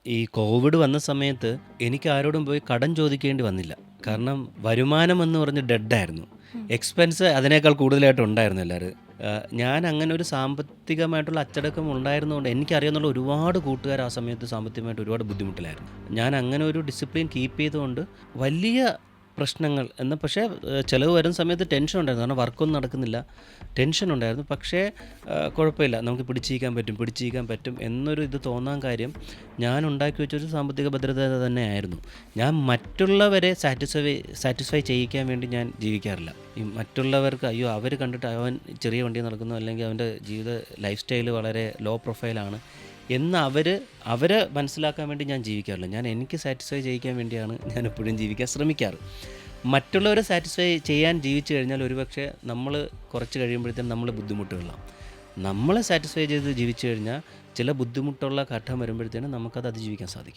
ഈ കോവിഡ് വന്ന സമയത്ത് എനിക്ക് ആരോടും പോയി കടം ചോദിക്കേണ്ടി വന്നില്ല. കാരണം വരുമാനം എന്ന് പറഞ്ഞ് ഡെഡായിരുന്നു. എക്സ്പെൻസ് അതിനേക്കാൾ കൂടുതലായിട്ട് ഉണ്ടായിരുന്നു എല്ലാവരും. ഞാൻ അങ്ങനെ ഒരു സാമ്പത്തികമായിട്ടുള്ള അച്ചടക്കം ഉണ്ടായിരുന്നതുകൊണ്ട് എനിക്കറിയാവുന്ന ഒരുപാട് കൂട്ടുകാർ ആ സമയത്ത് സാമ്പത്തികമായിട്ട് ഒരുപാട് ബുദ്ധിമുട്ടിലായിരുന്നു. ഞാൻ അങ്ങനെ ഒരു ഡിസിപ്ലിൻ കീപ്പ് ചെയ്തുകൊണ്ട് വലിയ പ്രശ്നങ്ങൾ എന്ന് പക്ഷേ ചിലവ് വരുന്ന സമയത്ത് ടെൻഷൻ ഉണ്ടായിരുന്നു. കാരണം വർക്കൊന്നും നടക്കുന്നില്ല. ടെൻഷൻ ഉണ്ടായിരുന്നു. പക്ഷേ കുഴപ്പമില്ല, നമുക്ക് പിടിച്ചിരിക്കാൻ പറ്റും എന്നൊരു ഇത് തോന്നാൻ കാര്യം ഞാൻ ഉണ്ടാക്കി വെച്ചൊരു സാമ്പത്തിക ഭദ്രത തന്നെയായിരുന്നു. ഞാൻ മറ്റുള്ളവരെ സാറ്റിസ്ഫൈ ചെയ്യിക്കാൻ വേണ്ടി ഞാൻ ജീവിക്കാറില്ല. ഈ മറ്റുള്ളവർക്ക് അയ്യോ അവർ കണ്ടിട്ട് അവൻ ചെറിയ വണ്ടിയിൽ നടക്കുന്നു, അല്ലെങ്കിൽ അവൻ്റെ ജീവിത ലൈഫ് സ്റ്റൈൽ വളരെ ലോ പ്രൊഫൈലാണ് എന്ന് അവരെ മനസ്സിലാക്കാൻ വേണ്ടി ഞാൻ ജീവിക്കാറില്ല. ഞാൻ എനിക്ക് സാറ്റിസ്ഫൈ ചെയ്യിക്കാൻ വേണ്ടിയാണ് ഞാൻ എപ്പോഴും ജീവിക്കാൻ ശ്രമിക്കാറ്. മറ്റുള്ളവരെ സാറ്റിസ്ഫൈ ചെയ്യാൻ ജീവിച്ചു കഴിഞ്ഞാൽ ഒരുപക്ഷെ നമ്മൾ കുറച്ച് കഴിയുമ്പോഴത്തേനും നമ്മൾ ബുദ്ധിമുട്ടുകളാണ്. നമ്മളെ സാറ്റിസ്ഫൈ ചെയ്ത് ജീവിച്ചു കഴിഞ്ഞാൽ ചില ബുദ്ധിമുട്ടുള്ള ഘട്ടം വരുമ്പോഴത്തേനും നമുക്കത് അതിജീവിക്കാൻ സാധിക്കും.